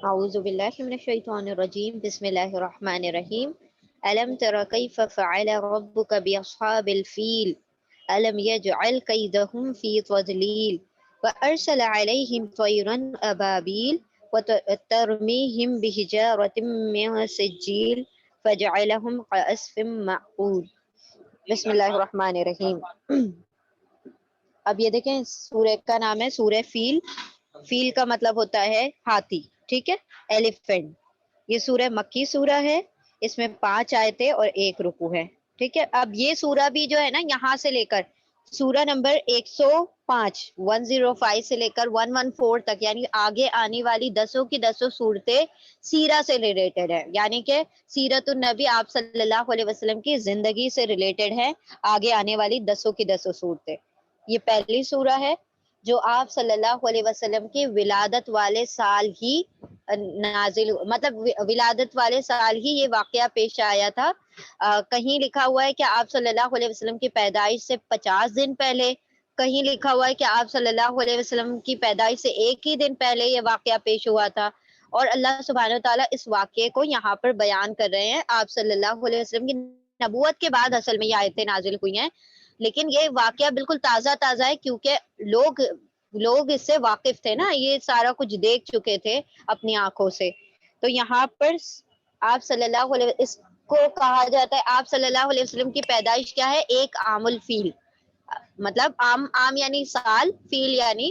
اعوذ باللہ من الشیطان الرجیم بسم اللہ الرحمن الرحیم الم تر کیف فعل ربک باصحاب الفیل الم یجعل کیدہم فی تضلیل وارسل علیہم طیرا ابابیل وترمیہم بحجارۃ من سجیل فجعلہم کعصف مأکول. بسم اللہ الرحمن الرحیم. اب یہ دیکھیں سورہ کا نام ہے سورہ فیل. فیل کا مطلب ہوتا ہے ہاتھی، ٹھیک ہے، ایلیفینٹ. یہ سورہ مکی سورہ ہے، اس میں 5 آیتیں اور 1 رکوع ہے، ٹھیک ہے. اب یہ سورہ بھی جو ہے نا یہاں سے لے کر سورہ نمبر 105 105 سے لے کر 114 تک، یعنی آگے آنے والی 10 کی 10 صورتیں سیرہ سے ریلیٹڈ ہے، یعنی کہ سیرت النبی آپ صلی اللہ علیہ وسلم کی زندگی سے ریلیٹڈ ہے آگے آنے والی 10 کی 10 صورتیں. یہ پہلی سورہ ہے جو آپ صلی اللہ علیہ وسلم کی ولادت والے سال ہی نازل، مطلب ولادت والے سال ہی یہ واقعہ پیش آیا تھا. کہیں لکھا ہوا ہے کہ آپ صلی اللہ علیہ وسلم کی پیدائش سے 50 دن پہلے، کہیں لکھا ہوا ہے کہ آپ صلی اللہ علیہ وسلم کی پیدائش سے 1 ہی دن پہلے یہ واقعہ پیش ہوا تھا. اور اللہ سبحانہ و تعالیٰ اس واقعے کو یہاں پر بیان کر رہے ہیں. آپ صلی اللہ علیہ وسلم کی نبوت کے بعد اصل میں یہ آیتیں نازل ہوئی ہیں، لیکن یہ واقعہ بالکل تازہ تازہ ہے کیونکہ لوگ اس سے واقف تھے نا، یہ سارا کچھ دیکھ چکے تھے اپنی آنکھوں سے. تو یہاں پر آپ صلی اللہ علیہ اس کو کہا جاتا ہے، آپ صلی اللہ علیہ وسلم کی پیدائش کیا ہے؟ 1 عام الفیل، مطلب عام یعنی سال، فیل یعنی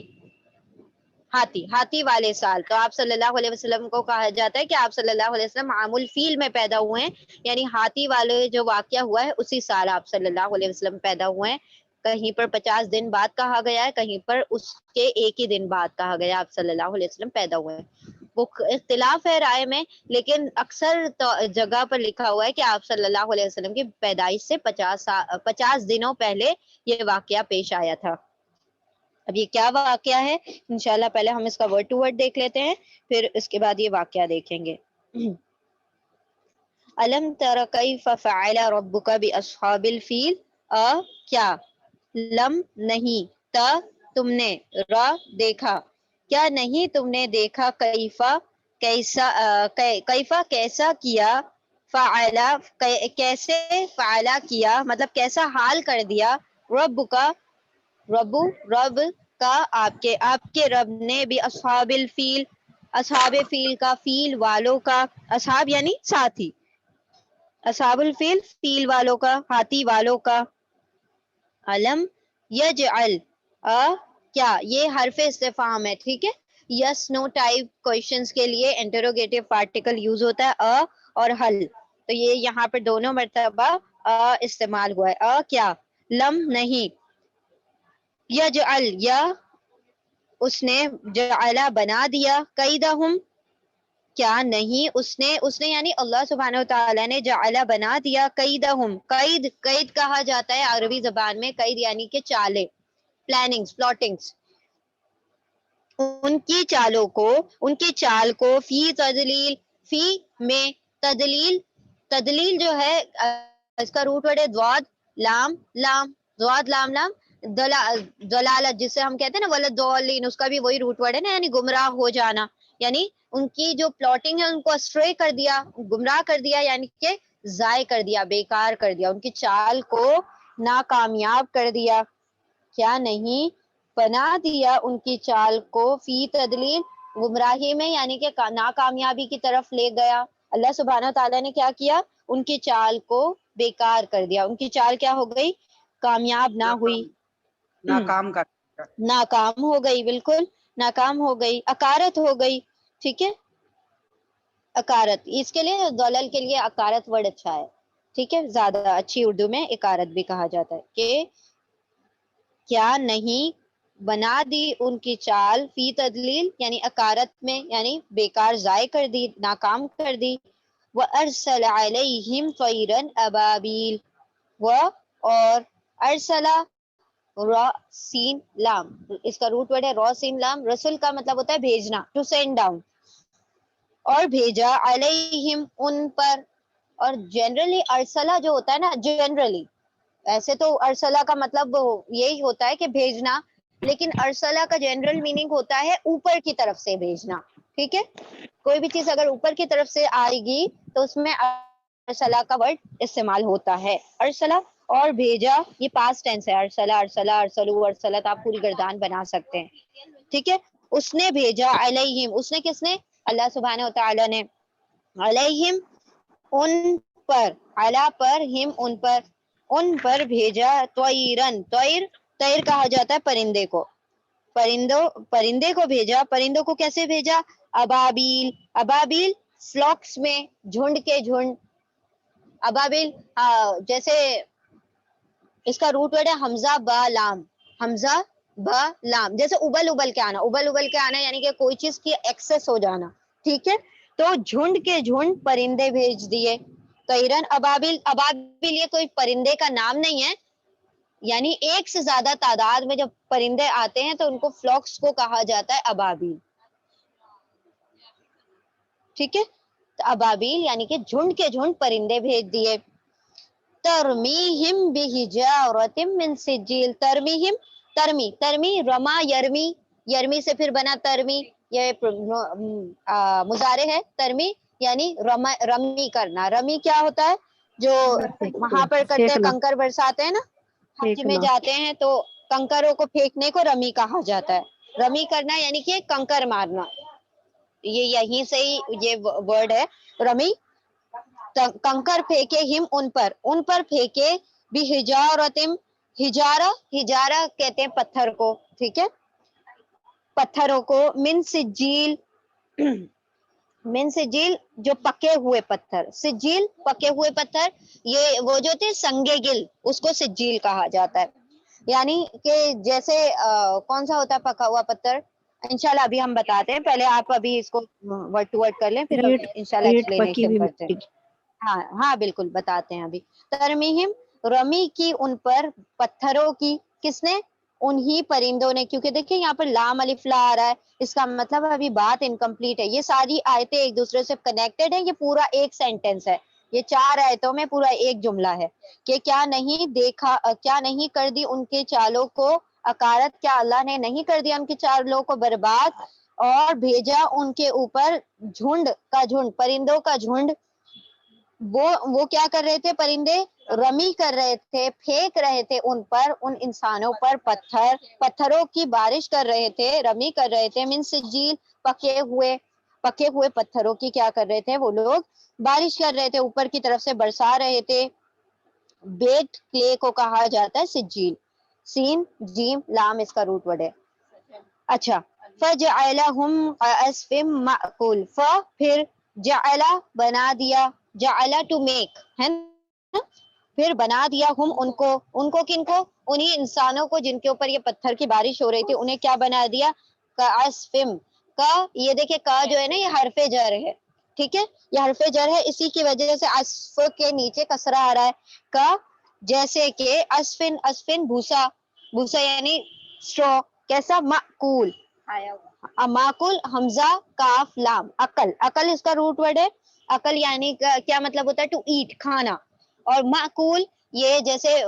ہاتھی والے سال. تو آپ صلی اللہ علیہ وسلم کو کہا جاتا ہے کہ آپ صلی اللہ علیہ وسلم عام الفیل میں پیدا ہوئے ہیں، یعنی ہاتھی والے جو واقعہ ہوا ہے اسی سال آپ صلی اللہ علیہ وسلم پیدا ہوئے ہیں. کہیں پر 50 دن بعد کہا گیا ہے، کہیں پر اس کے 1 ہی دن بعد کہا گیا آپ صلی اللہ علیہ وسلم پیدا ہوئے ہیں. وہ اختلاف ہے رائے میں، لیکن اکثر جگہ پر لکھا ہوا ہے کہ آپ صلی اللہ علیہ وسلم کی پیدائش سے 50 دنوں پہلے یہ واقعہ پیش آیا تھا. اب یہ کیا واقعہ ہے؟ انشاءاللہ پہلے ہم اس کا ورڈ ٹو ورڈ دیکھ لیتے ہیں، پھر اس کے بعد یہ واقعہ دیکھیں گے. الم تر کیف فعل ربک باصحاب الفیل. کیا، لم نہیں، تا تم نے، را دیکھا، کیا نہیں تم نے دیکھا، کیفا کیسا کیا، فعلا کیسے، فعلا کیا مطلب کیسا حال کر دیا، رب کا رب کا آپ کے رب نے، بھی اصحاب الفیل اصحاب فیل کا، فیل والوں کا، اصحاب یعنی ساتھی، اصحاب الفیل فیل والوں کا، ہاتھی والوں کا. علم یجعل کیا، یہ حرف استفہام ہے، ٹھیک ہے. یس نو ٹائپ کوشچنز کے لیے انٹروگیٹو پارٹیکل یوز ہوتا ہے اور حل. تو یہ یہاں پر دونوں مرتبہ استعمال ہوا ہے. کیا، لم نہیں، یجعل یا اس نے، جعلا بنا دیا، قیدہم کیا نہیں اس نے یعنی اللہ سبحانہ وتعالی نے، جعلا بنا دیا، قیدہم قید کہا جاتا ہے عربی زبان میں، قید یعنی کہ چالیں، پلاننگز، پلاٹنگز، ان کی چالوں کو، ان کی چال کو، فی تدلیل، فی میں، تدلیل جو ہے اس کا روٹ ورڈ ہے ضاد لام لام، ضاد لام لام، دلالت جسے ہم کہتے ہیں نا ولدالین، اس کا بھی وہی روٹ ورڈ ہے نا، یعنی گمراہ ہو جانا. یعنی ان کی جو پلاٹنگ ہے ان کو اسٹرے کر دیا، گمراہ کر دیا، یعنی کہ ضائع کر دیا، بیکار کر دیا، ان کی چال کو ناکامیاب کر دیا. کیا نہیں بنا دیا ان کی چال کو، فی تدلیل گمراہی میں، یعنی کہ ناکامیابی کی طرف لے گیا. اللہ سبحانہ تعالیٰ نے کیا کیا؟ ان کی چال کو بیکار کر دیا، ان کی چال کیا ہو گئی؟ کامیاب نہ ہوئی، ناکام کر دیا. ناکام ہو گئی، بالکل ناکام ہو گئی، اکارت ہو گئی، ٹھیک ہے. اکارت، اس کے لیے دلل کے لیے اکارت ورڈ اچھا ہے، ٹھیک ہے، زیادہ اچھی اردو میں اکارت بھی کہا جاتا ہے. کہ کیا نہیں بنا دی ان کی چال، فی تدلیل یعنی اکارت میں، یعنی بیکار، ضائع کر دی، ناکام کر دی. وَأَرْسَلَ عَلَيْهِمْ طَيْرًا أَبَابِيلَ، اور ارسلا، را سین لام، اس کا روٹ ورڈ ہے را سین لام. رسول کا مطلب ہوتا ہے بھیجنا، ٹو سینڈ ڈاؤن، اور بھیجا، علیہم ان پر. اور جنرلی ارسلا جو ہوتا ہے نا، جنرلی ایسے تو ارسلا کا مطلب یہی ہوتا ہے کہ بھیجنا، لیکن ارسلا کا جنرل میننگ ہوتا ہے اوپر کی طرف سے بھیجنا، ٹھیک ہے, کوئی بھی چیز اگر اوپر کی طرف سے آئے گی تو اس میں ارسلا کا ورڈ استعمال ہوتا ہے. ارسلا اور بھیجا, یہ پاسٹ ٹینس ہے. ارسلا, ارسلا, ارسلو, ارسلت, آپ پوری گردان بنا سکتے ہیں. ٹھیک ہے, اس نے بھیجا, علیہم, اس نے کس نے, اللہ سبحانہ و تعالی نے, علیہم ان پر, علا پر, ہم ان پر بھیجا, طیرن, طیر کہا جاتا ہے پرندے کو, پرندے کو بھیجا. پرندوں کو کیسے بھیجا, ابابیل فلوکس میں, جھنڈ کے جھنڈ. ابابیل جیسے اس کا روٹ ورڈ ہے حمزہ با لام, حمزہ با لام, جیسے ابل کے آنا یعنی کہ کوئی چیز کی ایکسس ہو جانا. ٹھیک ہے, تو جھنڈ کے جھنڈ پرندے بھیج دیے. طیرن ابابیل, یہ کوئی پرندے کا نام نہیں ہے, یعنی ایک سے زیادہ تعداد میں جب پرندے آتے ہیں تو ان کو فلوکس کو کہا جاتا ہے ابابیل. ٹھیک ہے, تو ابابیل یعنی کہ جھنڈ کے جھنڈ پرندے بھیج دیے. ترمیہم بحجارۃ من سجیل, ترمی رما یرمی سے پھر بنا ترمی, یہ مضارع ہے. ترمی یعنی رمی کرنا. رمی کیا ہوتا ہے, جو وہاں پر کرتے ہیں, کنکر برساتے ہیں نا, حج میں جاتے ہیں تو کنکروں کو پھینکنے کو رمی کہا جاتا ہے. رمی کرنا یعنی کہ کنکر مارنا, یہ یہیں سے ہی یہ ورڈ ہے رمی. کنکر پھینکے ہم ان پر پھینکے, بھی ہجارہ کہتے ہیں پتھر کو. ٹھیک ہے, پتھروں کو, من سجیل جو پکے ہوئے پتھر, سجیل پکے ہوئے پتھر, یہ وہ جو تھے سنگے گل, اس کو سجیل کہا جاتا ہے. یعنی کہ جیسے کون سا ہوتا ہے پکا ہوا پتھر, انشاءاللہ ابھی ہم بتاتے ہیں, پہلے آپ ابھی اس کو ورڈ ٹو ورڈ کر لیں, پھر انشاءاللہ ایکسپلینیشن کرتے ہیں. ہاں بالکل بتاتے ہیں ابھی. ترمیہم رمی کی ان پر پتھروں کی, کس نے, انہی پرندوں نے. کیونکہ دیکھیں یہاں پر لام الف لا آ رہا ہے, اس کا مطلب ابھی بات انکمپلیٹ ہے. یہ ساری آیتیں ایک دوسرے سے کنیکٹڈ ہیں, یہ پورا ایک سینٹینس ہے. یہ 4 آیتوں میں پورا ایک جملہ ہے کہ کیا نہیں کر دی ان کے چالوں کو اکارت, کیا اللہ نے نہیں کر دیا ان کے چالوں کو برباد, اور بھیجا ان کے اوپر جھنڈ کا جھنڈ, پرندوں کا جھنڈ. وہ کیا کر رہے تھے پرندے, رمی کر رہے تھے, پھینک رہے تھے ان پر, ان انسانوں پر پتھروں کی بارش کر رہے تھے, رمی کر رہے تھے. من سجیل پکے ہوئے پتھروں کی کیا کر رہے تھے وہ لوگ, بارش کر رہے تھے, اوپر کی طرف سے برسا رہے تھے. بیٹ کلے کو کہا جاتا ہے سجیل, سین جیم لام اس کا روٹ ورڈ ہے. اچھا, فجعلہم کعصف مأکول, پھر جعلا بنا دیا, جعلا ٹو میک ہے نا, پھر بنا دیا ہم ان کو کن کو, انہی انسانوں کو جن کے اوپر یہ پتھر کی بارش ہو رہی تھی, انہیں کیا بنا دیا, کعصف کا, یہ دیکھیں کا جو ہے نا یہ حرف جر ہے. ٹھیک ہے, یہ حرف جر ہے, اسی کی وجہ سے عصف کے نیچے کسرہ آ رہا ہے. کا جیسے کہ اسفن بھوسا یعنی اسٹرو, کیسا, معقول, معقول, حمزہ کاف لام, عقل اس کا روٹ ورڈ ہے. عقل یعنی کیا مطلب ہوتا ہے, ٹو ایٹ, کھانا. اور معقول یہ جیسے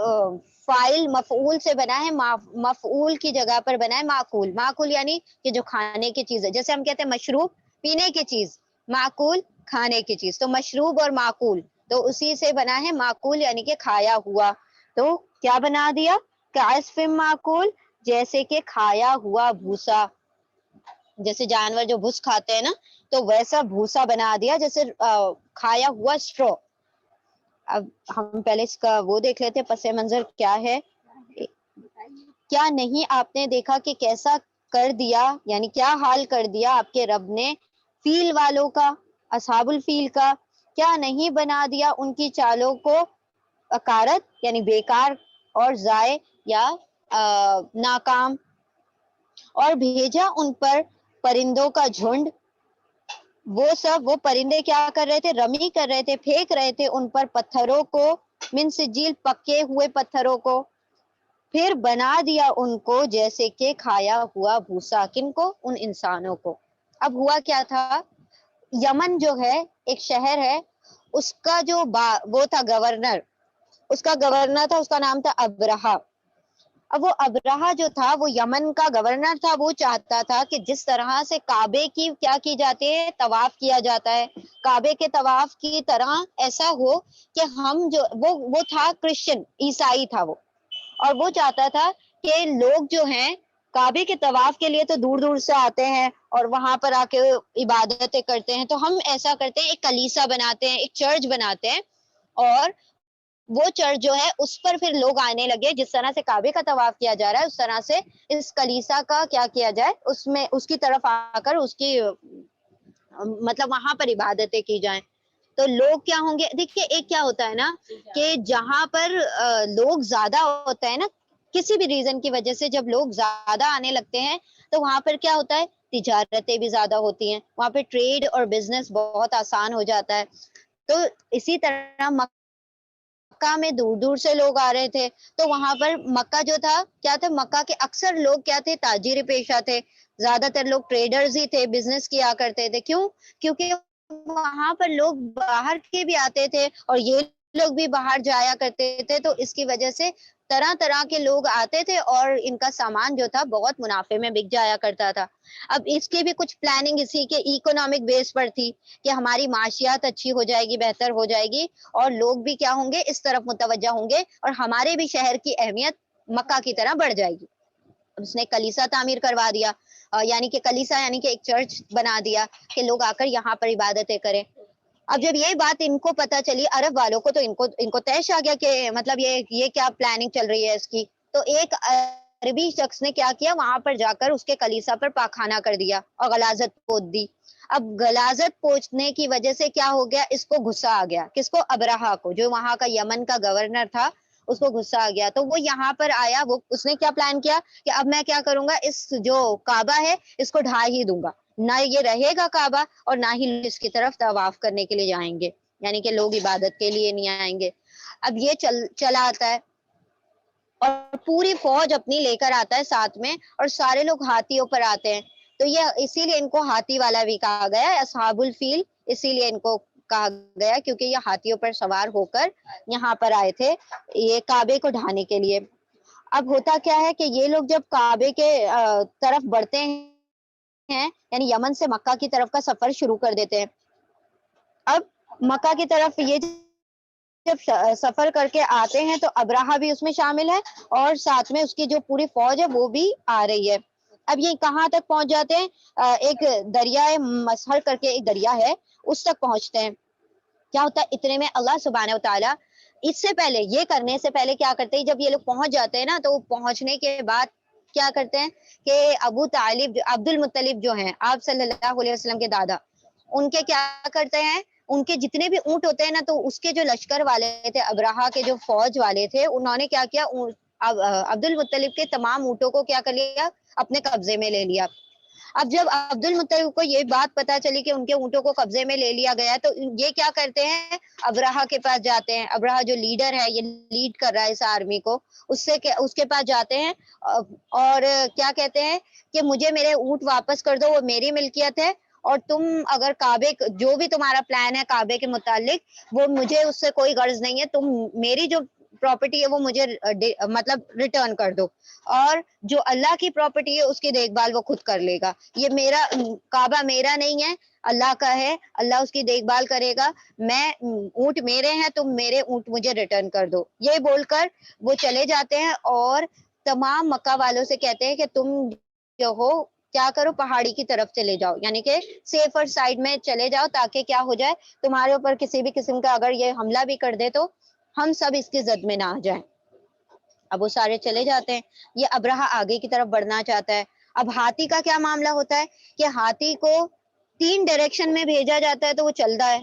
فاعل مفعول سے بنا ہے, مفعول کی جگہ پر بنا ہے معقول یعنی کہ جو کھانے کی چیز ہے. جیسے ہم کہتے ہیں مشروب پینے کی چیز, معقول کھانے کی چیز, تو مشروب اور معقول تو اسی سے بنا ہے معقول یعنی کہ کھایا ہوا. تو کیا بنا دیا, کعصف معقول, جیسے کہ کھایا ہوا بھوسا, جیسے جانور جو بھوس کھاتے ہیں نا, تو ویسا بھوسا بنا دیا, جیسے کھایا ہوا اسٹرو. اب ہم پہلے اس کا وہ دیکھ لیتے پس منظر کیا ہے. کیا نہیں آپ نے دیکھا کہ کیسا کر دیا, یعنی کیا حال کر دیا آپ کے رب نے, فیل والوں کا, اصحاب الفیل کا, کیا نہیں بنا دیا ان کی چالوں کو اکارت یعنی بیکار اور ضائع یا ناکام, اور بھیجا ان پر پرندوں کا جھنڈ. وہ پرندے کیا کر رہے تھے, رمی کر رہے تھے, پھینک رہے تھے ان پر پتھروں کو, من سجیل پکے ہوئے پتھروں کو, پھر بنا دیا ان کو جیسے کہ کھایا ہوا بھوسا, کن کو, ان انسانوں کو. اب ہوا کیا تھا, یمن جو ہے ایک شہر ہے, اس کا جو وہ تھا گورنر, اس کا نام تھا ابرہہ. اب وہ ابرہہ جو تھا وہ یمن کا گورنر تھا، وہ چاہتا تھا کہ جس طرح سے کعبے کی کیا کی جاتی ہے، طواف کیا جاتا ہے، کعبے کے طواف کی طرح ایسا ہو کہ ہم جو وہ تھا کرسچن، عیسائی تھا وہ، اور وہ چاہتا تھا کہ لوگ جو ہیں کعبے کے طواف کے لیے تو دور دور سے آتے ہیں اور وہاں پر آ کے عبادتیں کرتے ہیں، تو ہم ایسا کرتے ہیں ایک کلیسا بناتے ہیں، ایک چرچ بناتے ہیں، اور وہ چرچ جو ہے اس پر پھر لوگ آنے لگے، جس طرح سے کعبے کا طواف کیا جا رہا ہے اس طرح سے اس کلیسا کا کیا کیا جائے، اس میں اس کی طرف آ کر اس کی مطلب وہاں پر عبادتیں کی جائیں۔ تو لوگ کیا ہوں گے، دیکھیے ایک کیا ہوتا ہے نا کہ جہاں پر لوگ زیادہ ہوتا ہے نا، کسی بھی ریزن کی وجہ سے جب لوگ زیادہ آنے لگتے ہیں تو وہاں پر کیا ہوتا ہے، تجارتیں بھی زیادہ ہوتی ہیں، وہاں پہ ٹریڈ اور بزنس بہت آسان ہو جاتا ہے۔ تو اسی طرح مکہ میں دور دور سے لوگ آ رہے تھے، تو وہاں پر مکہ جو تھا کیا تھا، مکہ کے اکثر لوگ کیا تھے، تاجر پیشہ تھے، زیادہ تر لوگ ٹریڈرز ہی تھے، بزنس کیا کرتے تھے۔ کیوں؟ کیونکہ وہاں پر لوگ باہر کے بھی آتے تھے اور یہ لوگ بھی باہر جایا کرتے تھے، تو اس کی وجہ سے طرح طرح کے لوگ آتے تھے اور ان کا سامان جو تھا بہت منافع میں بک جایا کرتا تھا۔ اب اس کی بھی کچھ پلاننگ اسی کے اکنامک بیس پر تھی کہ ہماری معاشیات اچھی ہو جائے گی، بہتر ہو جائے گی، اور لوگ بھی کیا ہوں گے، اس طرف متوجہ ہوں گے، اور ہمارے بھی شہر کی اہمیت مکہ کی طرح بڑھ جائے گی۔ اس نے کلیسا تعمیر کروا دیا، یعنی کہ کلیسا یعنی کہ ایک چرچ بنا دیا کہ لوگ آ کر یہاں پر عبادتیں کریں۔ اب جب یہ بات ان کو پتا چلی عرب والوں کو، تو ان کو طیش آ گیا کہ مطلب یہ کیا پلاننگ چل رہی ہے اس کی۔ تو ایک عربی شخص نے کیا کیا، وہاں پر جا کر اس کے کلیسا پر پاخانہ کر دیا اور غلاظت پوچ دی۔ اب غلاظت پوچھنے کی وجہ سے کیا ہو گیا، اس کو غصہ آ گیا، کس کو، ابرہہ کو، جو وہاں کا یمن کا گورنر تھا، اس کو غصہ آ گیا۔ تو وہ یہاں پر آیا، اس نے کیا پلان کیا کہ اب میں کیا کروں گا، اس جو کعبہ ہے اس کو ڈھا ہی دوں گا، نہ یہ رہے گا کعبہ اور نہ ہی اس کی طرف طواف کرنے کے لیے جائیں گے، یعنی کہ لوگ عبادت کے لیے نہیں آئیں گے۔ اب یہ چلا آتا ہے اور پوری فوج اپنی لے کر آتا ہے ساتھ میں، اور سارے لوگ ہاتھیوں پر آتے ہیں۔ تو یہ اسی لیے ان کو ہاتھی والا بھی کہا گیا ہے، اصحاب الفیل، اسی لیے ان کو کہا گیا کیونکہ یہ ہاتھیوں پر سوار ہو کر یہاں پر آئے تھے یہ کعبے کو ڈھانے کے لیے۔ اب ہوتا کیا ہے کہ یہ لوگ جب کعبے کے طرف بڑھتے ہیں، یعنی یمن سے مکہ کی طرف کا سفر شروع کر دیتے ہیں۔ اب مکہ کی طرف یہ جب سفر کر کے آتے ہیں تو ابرہہ بھی اس میں شامل ہے اور ساتھ میں اس کی جو پوری فوج ہے وہ بھی آ رہی ہے۔ اب یہ کہاں تک پہنچ جاتے ہیں، ایک دریائے مسہر کر کے ایک دریا ہے، اس تک پہنچتے ہیں۔ کیا ہوتا ہے، اتنے میں اللہ سبحانہ و تعالیٰ اس سے پہلے، یہ کرنے سے پہلے کیا کرتے ہیں، جب یہ لوگ پہنچ جاتے ہیں نا، تو پہنچنے کے بعد کیا کرتے ہیں کہ ابو طالب، عبد المطلب جو ہیں آپ صلی اللہ علیہ وسلم کے دادا، ان کے کیا کرتے ہیں، ان کے جتنے بھی اونٹ ہوتے ہیں نا، تو اس کے جو لشکر والے تھے، ابرہہ کے جو فوج والے تھے، انہوں نے کیا کیا، عبد المطلب کے تمام اونٹوں کو کیا کر لیا، اپنے قبضے میں لے لیا۔ اب جب عبد المطلب کو یہ بات پتا چلی کہ ان کے اونٹوں کو قبضے میں لے لیا گیا، تو یہ کیا کرتے ہیں، ابرہہ کے پاس جاتے ہیں۔ ابرہہ جو لیڈر ہے، یہ لیڈ کر رہا ہے اس آرمی کو، اس کے پاس جاتے ہیں اور کیا کہتے ہیں کہ مجھے میرے اونٹ واپس کر دو، وہ میری ملکیت ہے، اور تم اگر کعبے، جو بھی تمہارا پلان ہے کعبے کے متعلق، وہ مجھے اس سے کوئی غرض نہیں ہے، تم میری جو پراپرٹی ہے وہ مجھے مطلب ریٹرن کر دو، اور جو اللہ کی پراپرٹی ہے اس کی دیکھ بھال وہ خود کر لے گا، یہ میرا کعبہ میرا نہیں ہے، اللہ کا ہے، اللہ اس کی دیکھ بھال کرے گا، میں اونٹ میرے ہیں، تم میرے اونٹ مجھے ریٹرن کر دو۔ یہ بول کر وہ چلے جاتے ہیں اور تمام مکہ والوں سے کہتے ہیں کہ تم جو ہو کیا کرو، پہاڑی کی طرف چلے جاؤ، یعنی کہ سیفر سائڈ میں چلے جاؤ، تاکہ کیا ہو جائے، تمہارے اوپر کسی بھی قسم کا اگر یہ حملہ بھی کر دے تو ہم سب اس کی زد میں نہ آ جائیں۔ اب وہ سارے چلے جاتے ہیں، یہ ابرہہ آگے کی طرف بڑھنا چاہتا ہے۔ اب ہاتھی کا کیا معاملہ ہوتا ہے کہ ہاتھی کو 3 ڈائریکشن میں بھیجا جاتا ہے تو وہ چلتا ہے،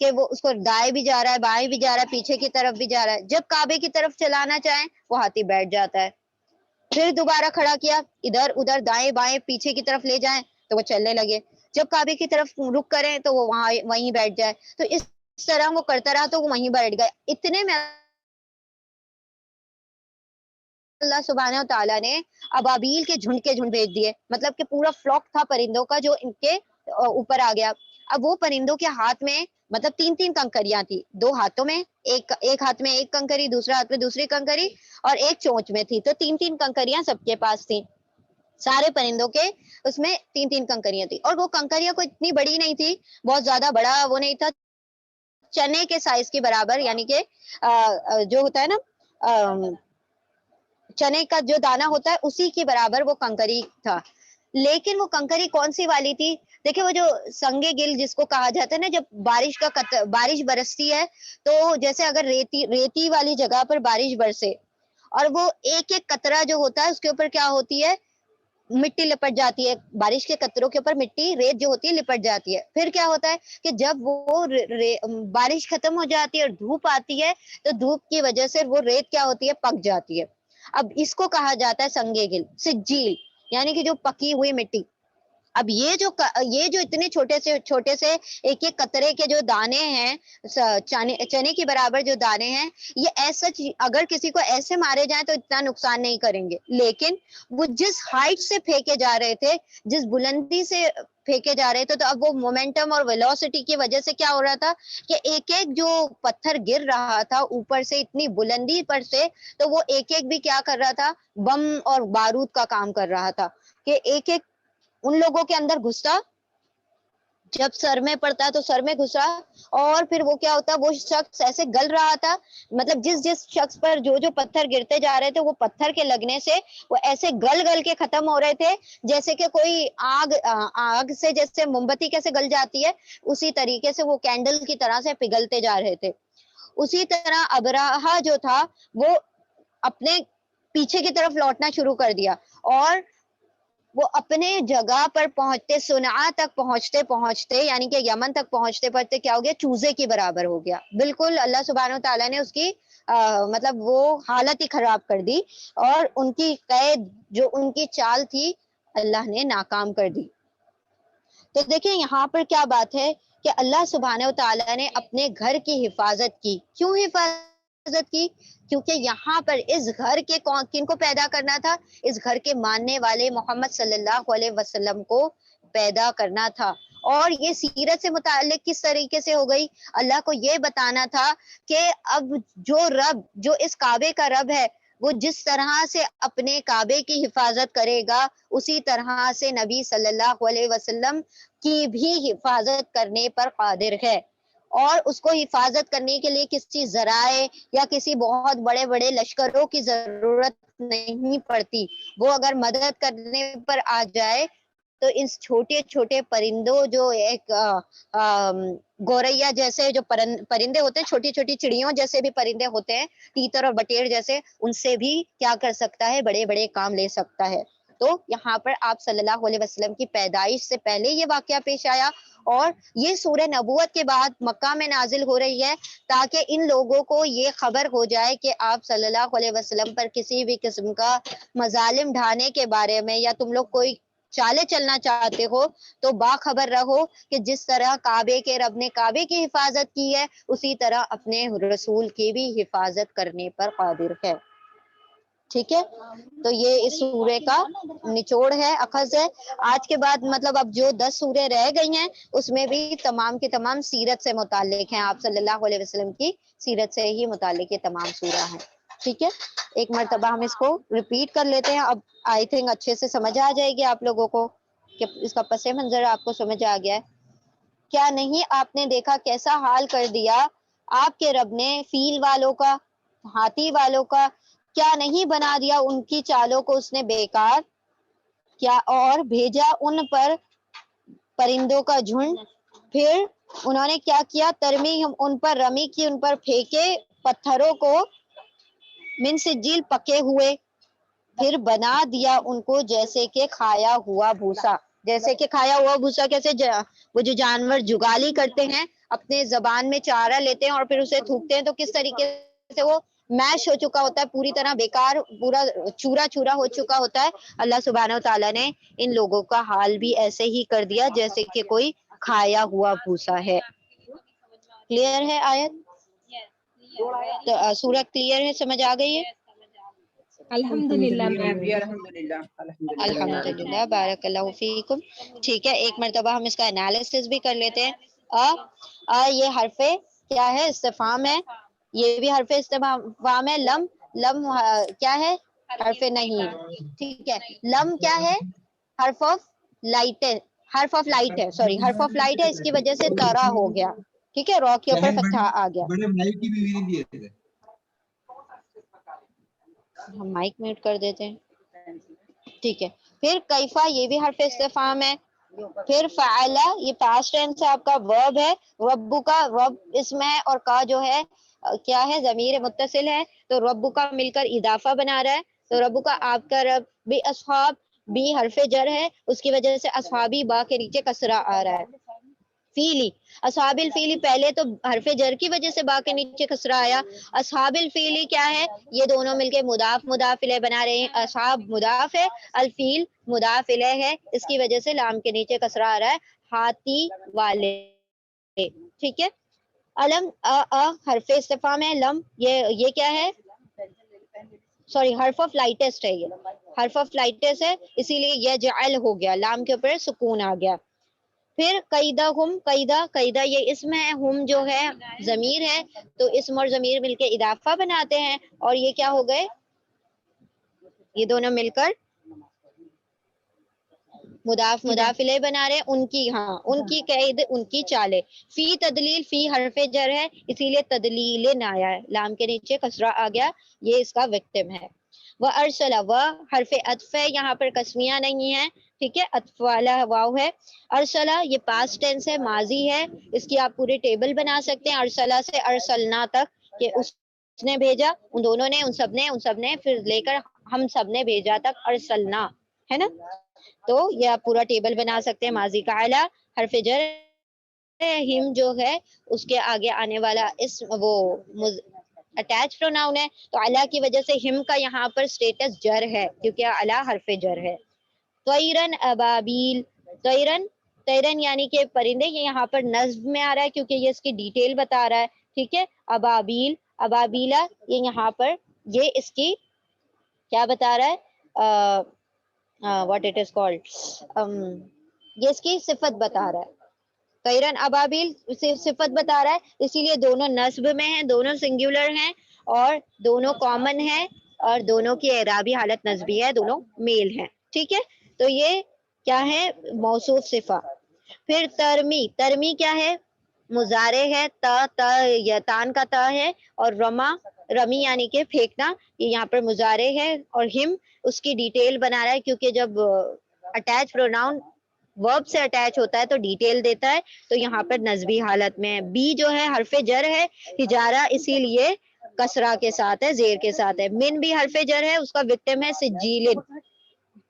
کہ وہ اس کو دائیں بھی جا رہا ہے، بائیں بھی جا رہا ہے، پیچھے کی طرف بھی جا رہا ہے۔ جب کعبے کی طرف چلانا چاہیں وہ ہاتھی بیٹھ جاتا ہے، پھر دوبارہ کھڑا کیا، ادھر ادھر دائیں بائیں پیچھے کی طرف لے جائیں تو وہ چلنے لگے، جب کعبے کی طرف رک کریں تو وہ وہیں بیٹھ جائے، تو اس طرح وہ کرتا رہا تو وہ وہیں بیٹھ گئے۔ اتنے میں اللہ سبحانہ و تعالیٰ نے ابابیل کے جھنڈ بھیج دیے، مطلب کہ پورا فلاک تھا پرندوں کا جو ان کے اوپر آ گیا۔ اب وہ پرندوں کے ہاتھ میں مطلب 3 کنکریاں تھی، 2 ہاتھوں میں، ایک ہاتھ میں ایک کنکری، دوسرا ہاتھ میں دوسری کنکری، اور ایک چونچ میں تھی. تو 3 کنکریاں سب کے پاس تھیں، سارے پرندوں کے اس میں 3 کنکریاں تھی. اور وہ کنکریاں کوئی اتنی بڑی نہیں تھی، بہت زیادہ بڑا وہ نہیں تھا، چنے کے سائز کے برابر، یعنی کہ جو ہوتا ہے نا چنے کا جو دانا ہوتا ہے اسی کے برابر وہ کنکری تھا. لیکن وہ کنکری کون سی والی تھی؟ دیکھیں وہ جو سنگے گل جس کو کہا جاتا ہے نا، جب بارش برستی ہے تو جیسے اگر ریتی والی جگہ پر بارش برسے اور وہ ایک ایک قطرہ جو ہوتا ہے اس کے اوپر کیا ہوتی ہے، مٹی لپٹ جاتی ہے، بارش کے قطروں کے اوپر مٹی ریت جو ہوتی ہے لپٹ جاتی ہے. پھر کیا ہوتا ہے کہ جب وہ بارش ختم ہو جاتی ہے اور دھوپ آتی ہے تو دھوپ کی وجہ سے وہ ریت کیا ہوتی ہے، پک جاتی ہے. اب اس کو کہا جاتا ہے سنگے گل، سجیل، یعنی کہ جو پکی ہوئی مٹی. اب یہ جو اتنے چھوٹے سے ایک ایک قطرے کے جو دانے ہیں، چنے کے برابر جو دانے ہیں، یہ ایسا اگر کسی کو ایسے مارے جائیں تو اتنا نقصان نہیں کریں گے، لیکن وہ جس ہائٹ سے پھینکے جا رہے تھے، جس بلندی سے پھینکے جا رہے تھے، تو اب وہ مومنٹم اور ویلوسٹی کی وجہ سے کیا ہو رہا تھا کہ ایک ایک جو پتھر گر رہا تھا اوپر سے اتنی بلندی پر سے، تو وہ ایک ایک بھی کیا کر رہا تھا، بم اور بارود کا کام کر رہا تھا کہ ایک ایک ان لوگوں کے اندر گھستا، جب سر میں پڑتا تو سر میں گھسا، اور پھر وہ کیا ہوتا، وہ شخص ایسے گل رہا تھا، مطلب جس شخص پر جو پتھر گرتے جا رہے تھے وہ پتھر کے لگنے سے وہ ایسے گل کے ختم ہو رہے تھے، جیسے کہ کوئی آگ سے جیسے موم بتی کیسے گل جاتی ہے اسی طریقے سے وہ کینڈل کی طرح سے پگھلتے جا رہے تھے. اسی طرح ابرہہ جو تھا وہ اپنے پیچھے کی طرف لوٹنا شروع کر دیا، اور وہ اپنے جگہ پر پہنچتے، صنعا تک پہنچتے یعنی کہ یمن تک پہنچتے کیا ہو گیا، چوزے کی برابر ہو گیا. بالکل اللہ سبحانہ و تعالیٰ نے اس کی مطلب وہ حالت ہی خراب کر دی، اور ان کی قید جو ان کی چال تھی اللہ نے ناکام کر دی. تو دیکھیں یہاں پر کیا بات ہے کہ اللہ سبحانہ و تعالیٰ نے اپنے گھر کی حفاظت کی. کیوں حفاظت کی؟ کیونکہ یہاں پر اس گھر کے کن کو پیدا کرنا تھا، اس گھر کے ماننے والے محمد صلی اللہ علیہ وسلم کو پیدا کرنا تھا. اور یہ سیرت سے متعلق کس طریقے سے ہو گئی، اللہ کو یہ بتانا تھا کہ اب جو رب، جو اس کعبے کا رب ہے، وہ جس طرح سے اپنے کعبے کی حفاظت کرے گا اسی طرح سے نبی صلی اللہ علیہ وسلم کی بھی حفاظت کرنے پر قادر ہے. اور اس کو حفاظت کرنے کے لیے کسی ذرائع یا کسی بہت بڑے بڑے لشکروں کی ضرورت نہیں پڑتی. وہ اگر مدد کرنے پر آ جائے تو اس چھوٹے چھوٹے پرندوں، جو ایک گوریا جیسے جو پرندے ہوتے ہیں، چھوٹی چھوٹی چڑیوں جیسے بھی پرندے ہوتے ہیں، تیتر اور بٹیر جیسے، ان سے بھی کیا کر سکتا ہے، بڑے بڑے کام لے سکتا ہے. تو یہاں پر آپ صلی اللہ علیہ وسلم کی پیدائش سے پہلے یہ واقعہ پیش آیا، اور یہ سورہ نبوت کے بعد مکہ میں نازل ہو رہی ہے تاکہ ان لوگوں کو یہ خبر ہو جائے کہ آپ صلی اللہ علیہ وسلم پر کسی بھی قسم کا مظالم ڈھانے کے بارے میں یا تم لوگ کوئی چالے چلنا چاہتے ہو تو باخبر رہو کہ جس طرح کعبے کے رب نے کعبے کی حفاظت کی ہے اسی طرح اپنے رسول کی بھی حفاظت کرنے پر قادر ہے. ٹھیک ہے، تو یہ اس سورے کا نچوڑ ہے، اخذ ہے. آج کے بعد مطلب اب جو 10 سورے رہ گئی ہیں اس میں بھی تمام کی تمام سیرت سے متعلق ہیں، آپ صلی اللہ علیہ وسلم کی سیرت سے ہی متعلق یہ تمام سورہ ہیں. ٹھیک ہے، ایک مرتبہ ہم اس کو ریپیٹ کر لیتے ہیں. اب آئی تھنک اچھے سے سمجھ آ جائے گی آپ لوگوں کو کہ اس کا پس منظر آپ کو سمجھ آ گیا ہے. کیا نہیں آپ نے دیکھا کیسا حال کر دیا آپ کے رب نے فیل والوں کا، ہاتھی والوں کا، کیا نہیں بنا دیا ان کی چالوں کو اس نے بیکار کیا، اور بھیجا ان پر پرندوں کا جھنڈ. پھر انہوں نے کیا کیا، ترمی ان پر رمی کی، ان پر پھینکے پتھروں کو من سجیل پکے ہوئے. پھر بنا دیا ان کو جیسے کہ کھایا ہوا بھوسا. جیسے کہ کھایا ہوا بھوسا کیسے، وہ جو جانور جگالی کرتے ہیں اپنے زبان میں چارہ لیتے ہیں اور پھر اسے تھوکتے ہیں تو کس طریقے سے وہ میش ہو چکا ہوتا ہے، پوری طرح بیکار، پورا چورا چورا ہو چکا ہوتا ہے. اللہ سبحانہ و تعالیٰ نے ان لوگوں کا حال بھی ایسے ہی کر دیا جیسے کہ کوئی کھایا ہوا بھوسا ہے. کلیئر ہے آیت؟ تو سورت کلیئر ہے، سمجھ آ گئی ہے؟ الحمدللہ میم. جی الحمدللہ الحمدللہ، بارک اللہ فیکم. ٹھیک ہے، ایک مرتبہ ہم اس کا انالیسس بھی کر لیتے ہیں. یہ حرف کیا ہے؟ استفہام ہے. یہ بھی حرف استفہام ہے. لم کیا ہے؟ حرف نہیں. ٹھیک ہے. لم کیا ہے؟ حرف آف لائٹ ہے. حرف آف لائٹ ہے، سوری حرف آف لائٹ ہے، اس کی وجہ سے ترا ہو گیا. ٹھیک ہے، را کے اوپر فتحہ آ گیا. ہم مائک میوٹ کر دیتے ہیں. ٹھیک ہے. پھر کیفا، یہ بھی حرف استفہام ہے. پھر فعلا، یہ پاسٹ ٹینس آپ کا ورب ہے. ربو کا، رب اسم ہے اور کا جو ہے کیا ہے؟ ضمیر متصل ہے. تو ربو کا مل کر اضافہ بنا رہا ہے. تو ربو کا آپ کا رب. بھی اصحاب، بھی حرف جر ہے، اس کی وجہ سے اصحابی با کے نیچے کسرہ آ رہا ہے. فیلی، اصحاب الفیلی پہلے تو حرف جر کی وجہ سے با کے نیچے کسرہ آیا. اصحاب الفیلی کیا ہے؟ یہ دونوں مل کے مضاف مضاف الیہ بنا رہے ہیں. اصحاب مضاف ہے، الفیل مضاف الیہ ہے، اس کی وجہ سے لام کے نیچے کسرہ آ رہا ہے. ہاتھی والے. ٹھیک ہے. علم حرف استفہام ہے. لم یہ کیا ہے؟ سوری حرف آف لائٹسٹ ہے. یہ حرف آف لائٹسٹ ہے، اسی لیے یجعل ہو گیا، لام کے اوپر سکون آ گیا. پھر قیدہ ہم، قیدہ یہ اسم ہے، ہم جو ہے ضمیر ہے، تو اسم اور ضمیر مل کے اضافہ بناتے ہیں. اور یہ کیا ہو گئے؟ یہ دونوں مل کر مضاف مضاف الیہ بنا رہے. ان کی، ہاں ان کی قید، ان کی چالے. فی تدلیل، فی حرف جر ہے، اسی لیے تدلیل نہ آیا ہے، لام کے نیچے کسرہ آ گیا. یہ اس کا وکٹم ہے. وہ ارسلہ، وہ حرف عطف ہے، یہاں پر قسمیہ نہیں ہے. ٹھیک ہے، عطف والا واو ہے. ارسلہ یہ پاسٹ ٹینس ہے، ماضی ہے، اس کی آپ پورے ٹیبل بنا سکتے ہیں. ارسلہ سے ارسلنا تک، کہ اس نے بھیجا، ان دونوں نے، ان سب نے پھر لے کر ہم سب نے بھیجا تک ارسلنا ہے نا. تو یہ آپ پورا ٹیبل بنا سکتے ہیں. ماضی کا اعلیٰ حرف جر، ہم جو ہے اس کے آگے آنے والا اسم وہ اٹیچ پروناؤن ہے، تو اعلیٰ کی وجہ سے ہم کا یہاں پر سٹیٹس جر ہے، کیونکہ اعلیٰ حرف جر ہے. طیرن ابابیل، طیرن یعنی کہ پرندے، یہ یہاں پر نصب میں آ رہا ہے کیونکہ یہ اس کی ڈیٹیل بتا رہا ہے. ٹھیک ہے. ابابیل، ابابیلا، یہ یہاں پر یہ اس کی کیا بتا رہا ہے؟ واٹ اٹ از کالڈ، یہ اس کی صفت بتا رہا ہے. طیرن ابابیل صفت بتا رہا ہے، اسی لیے دونوں نصب میں ہیں، دونوں سنگولر ہیں اور دونوں کامن ہیں اور دونوں کی اعرابی حالت نصبی ہے، دونوں میل ہیں. ٹھیک ہے. تو یہ کیا ہے؟ موصوف صفہ. پھر ترمی، ترمی کیا ہے؟ مضارع ہے. تان کا تا ہے، اور رمی یعنی کہ پھینکنا، یہ یہاں پر مضارع ہے. اور ہم اس کی ڈیٹیل بنا رہا ہے، کیونکہ جب اٹیچ پروناؤن ورب سے اٹیچ ہوتا ہے تو ڈیٹیل دیتا ہے، تو یہاں پر نصبی حالت میں ہے. بی جو ہے حرف جر ہے، ہجارہ اسی لیے کسرہ کے ساتھ ہے، زیر کے ساتھ ہے. من بھی حرف جر ہے، اس کا وکٹم ہے سجیل.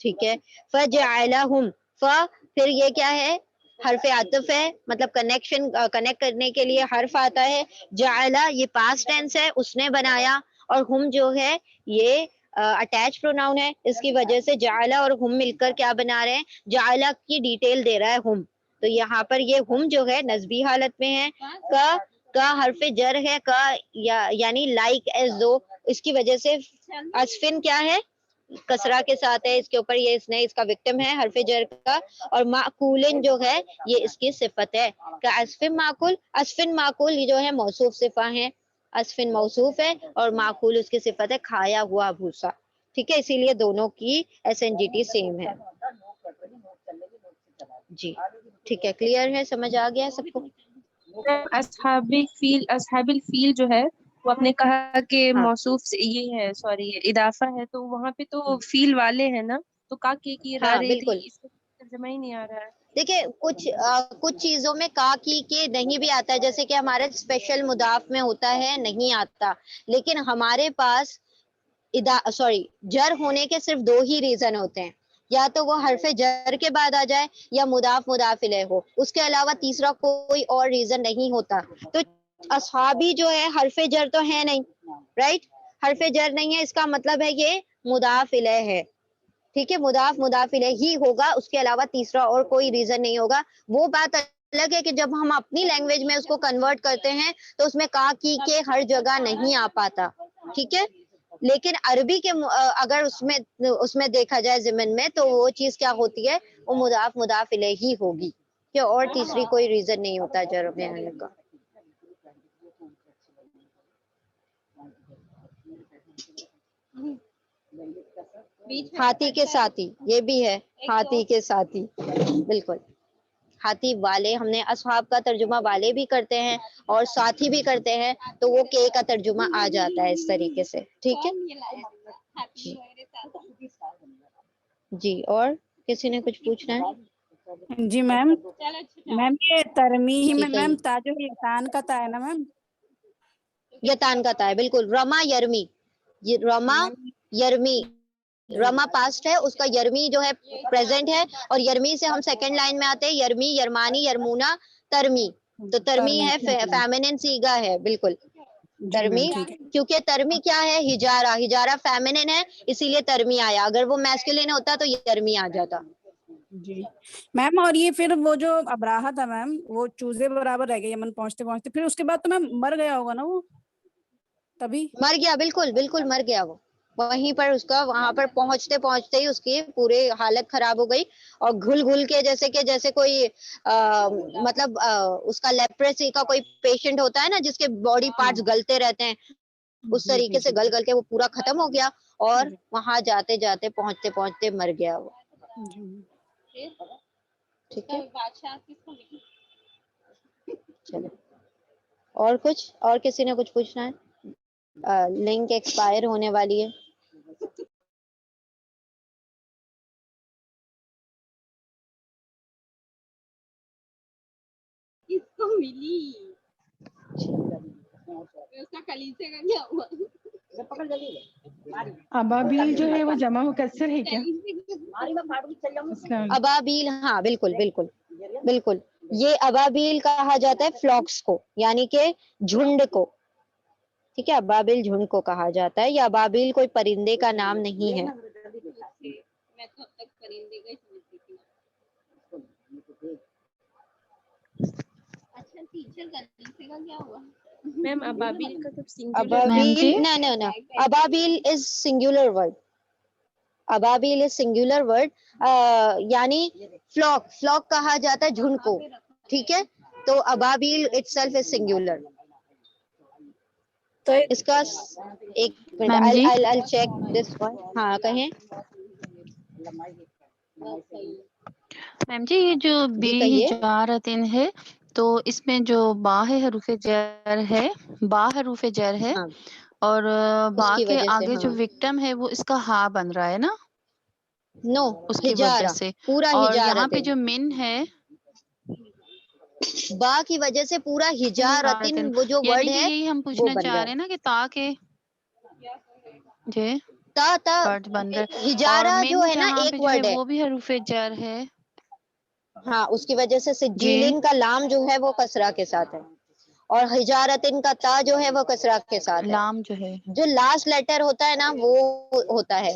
ٹھیک ہے. فجعلہم، پھر یہ کیا ہے؟ حرف عطف ہے، مطلب کنیکٹ کرنے کے لیے حرف آتا ہے. جعلہ یہ پاسٹ ٹینس ہے، اس نے بنایا. اور ہم جو ہے یہ اٹیچ پروناؤن ہے، اس کی وجہ سے جعلہ اور ہم مل کر کیا بنا رہے ہیں؟ جعلہ کی ڈیٹیل دے رہا ہے ہم. تو یہاں پر یہ ہم جو ہے نصبی حالت میں ہے. کا حرف جر ہے، کا یعنی لائک ایز دو، اس کی وجہ سے اسفن کیا ہے؟ کسرہ کے ساتھ ہے، اس کے اوپر یہ اس کا وکٹم ہے حرف جر کا. اور معقولن جو ہے یہ اس کی صفت ہے. کہ اسفن معقول، اسفن معقول یہ جو ہے موصوف صفہ ہیں. اسفن موصوف ہے اور معقول اس کی صفت ہے کھایا ہوا بھوسا. ٹھیک ہے. اسی لیے دونوں کی S N G T same ہے. جی ٹھیک ہے، کلیئر ہے، سمجھ آ گیا سب کو؟ اصحاب الفیل جو ہے وہ آپ نے کہا کہ ہاں موصوف سے یہ ہے، سوری اضافہ ہے، تو وہاں پہ تو فیل والے ہیں نا، تو کا کی را ہاں رہی تھی، بالکل. اس کا ترجمہ ہی نہیں آ رہا ہے. دیکھیں کچھ چیزوں میں کا کی کے نہیں بھی آتا ہے، جیسے کہ ہمارے اسپیشل مضاف میں ہوتا ہے نہیں آتا. لیکن ہمارے پاس جر ہونے کے صرف دو ہی ریزن ہوتے ہیں، یا تو وہ حرف جر کے بعد آ جائے یا مضاف الیہ ہو. اس کے علاوہ تیسرا کوئی اور ریزن نہیں ہوتا. تو اصحابی جو ہے حرف جر تو ہے نہیں، رائٹ، حرف جر نہیں ہے، اس کا مطلب ہے یہ مضاف الیہ ہے. ٹھیک ہے. مضاف الیہ ہی ہوگا، اس کے علاوہ تیسرا اور کوئی ریزن نہیں ہوگا. وہ بات الگ ہے کہ جب ہم اپنی لینگویج میں اس کو کنورٹ کرتے ہیں تو اس میں کا کی کے ہر جگہ نہیں آ پاتا. ٹھیک ہے. لیکن عربی کے اگر اس میں دیکھا جائے ضمن میں، تو وہ چیز کیا ہوتی ہے؟ وہ مضاف الیہ ہی ہوگی. کہ اور تیسری کوئی ریزن نہیں ہوتا جر میں آنے کا. ہاتھی کے ساتھی یہ بھی ہے, ہاتھی کے ساتھی بالکل. ہاتھی والے ہم نے اصحاب کا ترجمہ والے بھی کرتے ہیں اور ساتھی بھی کرتے ہیں, تو وہ کے کا ترجمہ آ جاتا ہے اس طریقے سے. ٹھیک ہے جی, اور کسی نے کچھ پوچھنا ہے؟ جی میم, میم یہ ترمیح جی میں میم کہیے. تاجو یتان کا تا ہے نا میم؟ یتان کا تا ہے بالکل. رما یرمی, رما یرمی, رما پاسٹ ہے اس کا, یرمی جو ہے پریزنٹ ہے, اور یرمی سے ہم سیکنڈ لائن میں آتے ہیں یرمی, یرمانی, یرمونا, ترمی. تو ترمی ہے فیمینن سیگا ہے بالکل. جی ترمی میم ٹھیک ہے. کیونکہ ترمی کیا ہے, ہجارہ, ہجارہ فیمینن ہے اسی لیے ترمی آیا, اگر وہ میسکولین ہوتا تو یرمی آ جاتا. جی میم, اور یہ پھر وہ جو ابراہہ تھا میم وہ چوزے برابر رہ گیا یمن پہنچتے پہنچتے, پھر اس کے بعد تو میم مر گیا ہوگا نا وہ تبھی؟ مر گیا بالکل بالکل مر گیا وہ وہیں پر. اس کا وہاں پر پہنچتے پہنچتے ہی اس کی پورے حالت خراب ہو گئی, اور گھل گھل کے جیسے کوئی مطلب اس کا لیپریسی کا کوئی پیشنٹ ہوتا ہے نا جس کے باڈی پارٹس گلتے رہتے ہیں, اس جی طریقے سے گل گل کے وہ پورا ختم ہو گیا, اور وہاں جاتے جاتے پہنچتے پہنچتے مر گیا وہ. ٹھیک ہے چلو, اور کچھ, اور کسی نے کچھ پوچھنا ہے؟ لنک ایکسپائر ہونے والی ہے. اس کو ملی اس کا کلیجے کا کیا ہوا؟ ابابیل جو ہے وہ جمع مکسر ہے کیا؟ ابابیل, ہاں بالکل بالکل بالکل. یہ ابابیل کہا جاتا ہے فلوکس کو, یعنی کہ جھنڈ کو. ٹھیک ہے, ابابیل جھنڈ کو کہا جاتا ہے, یا ابابیل کوئی پرندے کا نام نہیں ہے. میں تو اب تک پرندے کا ہی سمجھتی تھی. اچھا ٹیچر کلیجے کا کیا ہوا؟ میم ابابیل کا جب سنگولر میم جی ابابیل نہ ابابیل از سنگولر ورڈ. ابابیل از سنگولر ورڈ, یعنی فلوک, فلوک کہا جاتا ہے جھنڈ کو. ٹھیک ہے, تو ابابیل اٹ سیلف از سنگولر. تو اس کا ایک منٹ, میم جی I'll check this one. ہاں کہیں. میم جی یہ جو جی بی کہیے. ہجارتن ہے تو اس میں جو با ہے حروف جر ہے, با حروف جر ہے, ہاں اور اس با کی کے وجہ سے, آگے جو ہاں وکٹم ہے وہ اس کا ہا بن رہا ہے نا نو, اس کی وجہ ہجارہ, سے, پورا اور یہاں پہ ہجارتن, جو من ہے با کی وجہ سے پورا ہجارتن ہجارتن, وہ جو ورڈ یعنی کہ ہے یہی ہم وہ پوچھنا بن چاہ رہا رہے ہیں ہے. نا کہ تا کے جی تا ورڈ بن رہا ہے, اور ہجارہ جو من ہے نا جہاں پہ ایک جو ہے ورڈ وہ بھی حروف جر ہے. ہاں اس کی وجہ سے جی سجیلن کا لام جو ہے وہ کسرہ کے ساتھ ہے, اور ہجارتن کا تا جو ہے وہ کسرہ کے ساتھ ہے. لام جو ہے جو لاسٹ لیٹر ہوتا ہے نا وہ ہوتا ہے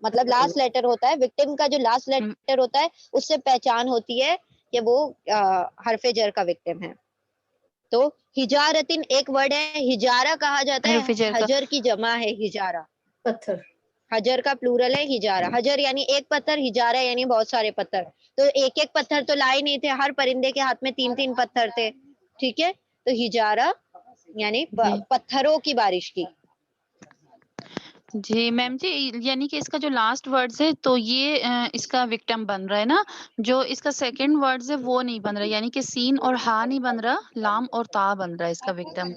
مطلب لاسٹ لیٹر ہوتا ہے, وکٹم کا جو لاسٹ لیٹر ہوتا ہے اس سے پہچان ہوتی ہے کہ وہ حرف جر کا وکٹم ہے. تو ہجارتن ایک ورڈ ہے, ہجارہ کہا جاتا حروف ہے, جر کا حجر کی جمع ہے ہجارہ. پتھر. حجر کا پلورل ہے ہجارہ, حجر یعنی ایک پتھر, ہجارہ یعنی بہت سارے پتھر. تو ایک ایک پتھر تو لائے نہیں تھے, ہر پرندے کے ہاتھ میں 3 پتھر تھے. ٹھیک ہے, تو ہجارہ یعنی جی پتھروں کی بارش کی. جی میم جی, یعنی کہ اس کا جو لاسٹ ورڈز ہے تو یہ اس کا وکٹم بن رہا ہے نا, جو اس کا سیکنڈ ورڈز ہے وہ نہیں بن رہا, یعنی کہ سین اور ہا نہیں بن رہا, لام اور تا بن رہا ہے اس کا وکٹم.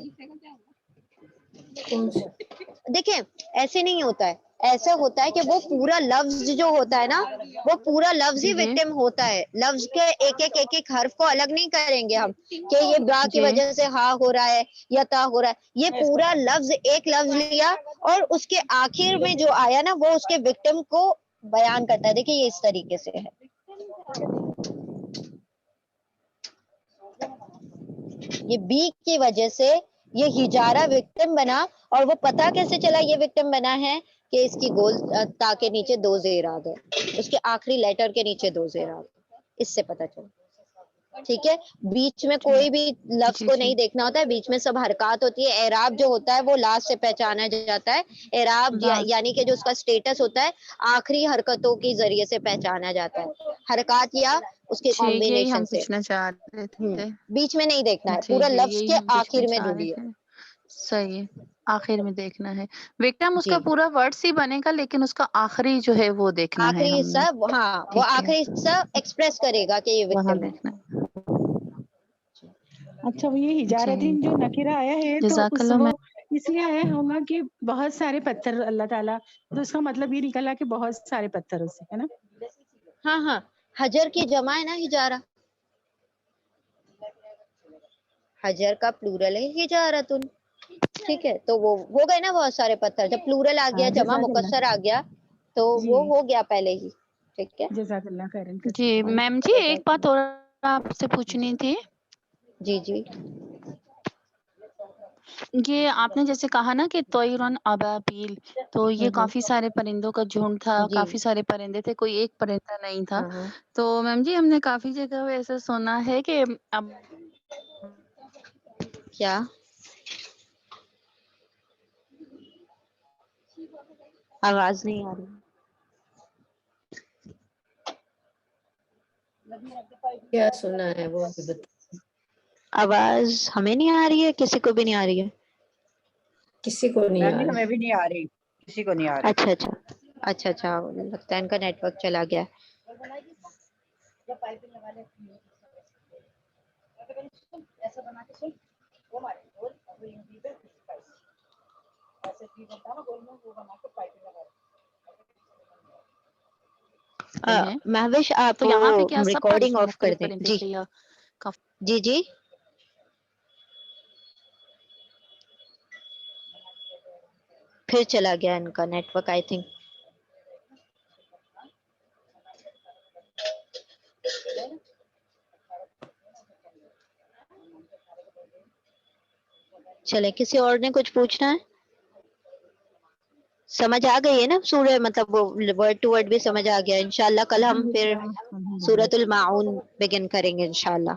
دیکھیں ایسے نہیں ہوتا ہے, ایسا ہوتا ہے کہ وہ پورا لفظ جو ہوتا ہے نا وہ پورا لفظ ہی جی جی وکٹم ہوتا ہے. لفظ کے ایک حرف کو الگ نہیں کریں گے ہم کہ یہ با کی جی وجہ سے ہا ہو رہا ہے یا تا ہو رہا ہے. یہ پورا لفظ ایک لفظ لیا اور اس کے آخر میں جو آیا نا وہ اس کے وکٹم کو بیان کرتا ہے. دیکھیں یہ اس طریقے سے ہے. یہ بی کی وجہ سے یہ ہجارہ وکٹم بنا, اور وہ پتا کیسے چلا یہ وکٹم بنا ہے کہ اس کی گول تا کے نیچے 2 زیر آ گئے, اس کے آخری لیٹر کے نیچے 2 زیر آ گئے, اس سے پتا چلا. ٹھیک ہے, بیچ میں جی کوئی بھی لفظ جی کو جی نہیں دیکھنا ہوتا ہے, بیچ میں سب حرکات ہوتی ہے. اعراب جو ہوتا ہے وہ لاسٹ سے پہچانا جاتا ہے. اعراب لاسٹ یعنی کہ جو اس کا سٹیٹس ہوتا ہے آخری حرکتوں کے ذریعے سے پہچانا جاتا ہے. حرکات یا اس کے جی یہی ہم کمبینیشن سے، پوچھنا چاہ رہے تھے. بیچ میں نہیں دیکھنا ہے، جی پورا جی لفظ یہی کے ہم آخر پوچھنا میں چاہ رہے ڈھونڈیے. تھے. صحیح ہے، آخر میں دیکھنا ہے. وکٹم اس جی کا پورا ورڈ ہی بنے گا لیکن اس کا آخری جو ہے وہ دیکھنا ہے آخری ہم حصہ، نے. ہاں وہ ٹھیک ہے، آخری حصہ ایکسپریس کرے گا کہ یہ وہاں وکٹم ہے. دیکھنا ہے. اچھا وہ یہ جی حجارتین جو نکرہ آیا ہے تو جزاک اس اللہ. وہ اس لیے آیا ہوگا کہ بہت سارے پتھر اللہ تعالیٰ، تو اس کا مطلب یہ نکلا کہ بہت سارے پتھر اس سے، ہے نا؟ ہاں ہاں، حجر کی جمع ہے نا حجارہ، حجر کا پلورل ہے حجارتن. ٹھیک ہے، تو وہ ہو گئے نا بہت سارے پتھر. جب پلورل آ گیا، ہاں جمع جزاک اللہ. مکسر آ گیا تو جی وہ ہو گیا پہلے ہی. ٹھیک ہے. جزاک اللہ خیرن جی کثیر. میم جی ایک بات اور آپ سے پوچھنی تھی. جی جی یہ آپ نے جیسے کہا نا کہ طیرن ابابیل، تو یہ کافی سارے پرندوں کا جھنڈ تھا، جی کافی سارے پرندے تھے، کوئی ایک پرندہ نہیں تھا. ہاں ہاں. تو میم جی ہم نے کافی جگہ ایسا سنا ہے کہ اب کیا آواز نہیں آ رہی؟ کیا سنا ہے وہ بھی بتا. آواز ہمیں نہیں آ رہی ہے، کسی کو بھی نہیں آ رہی ہے؟ کسی کو نہیں میم آ جی رہی. ہمیں بھی نہیں آ رہی، کسی کو نہیں آ رہی. اچھا اچھا اچھا اچھا، لگتا ہے ان کا نیٹ ورک چلا گیا. ہیں مہوش آپ تو یہاں پہ کیا سب ریکارڈنگ آف کر مختلف دیں. پرندے جی تھے یا جی جی پھر چلا گیا ان کا نیٹ ورک آئی تھنک. چلے کسی اور نے کچھ پوچھنا ہے؟ سمجھ آ گئی ہے نا سورہ، مطلب وہ ورڈ ٹو ورڈ بھی سمجھ آ گیا. انشاءاللہ کل ہم پھر سورۃ الماعون بگن کریں گے انشاءاللہ.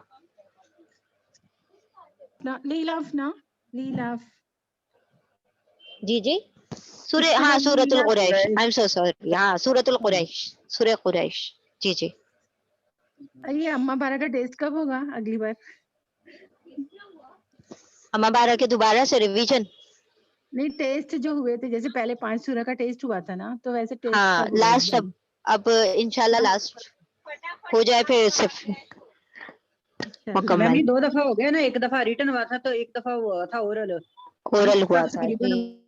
لیلاف نا لیلاف. جی جی سورہ، اس کے ہاں بعد سورۃ لیلاف. القریش، آئی ایم سو سوری، ہاں سورۃ القریش، سورہ قریش. جی جی یہ اما بارہ کا ٹیسٹ کب ہوگا اگلی بار؟ اما بارہ کے دوبارہ سے ریویژن. نہیں ٹیسٹ جو ہوئے تھے، جیسے پہلے 5 سورہ کا ٹیسٹ ہوا تھا نا، تو ویسے ٹیسٹ ہاں کب ہوگا اس لاسٹ، بار؟ اب انشاءاللہ لاسٹ ہو جائے پھر صرف اچھا میم مکمل. یہ 2 دفعہ ہو گیا نا، ایک دفعہ ریٹن ہوا تھا تو ایک دفعہ ہوا تھا اورل. اورل ہوا تھا تقریباً جی.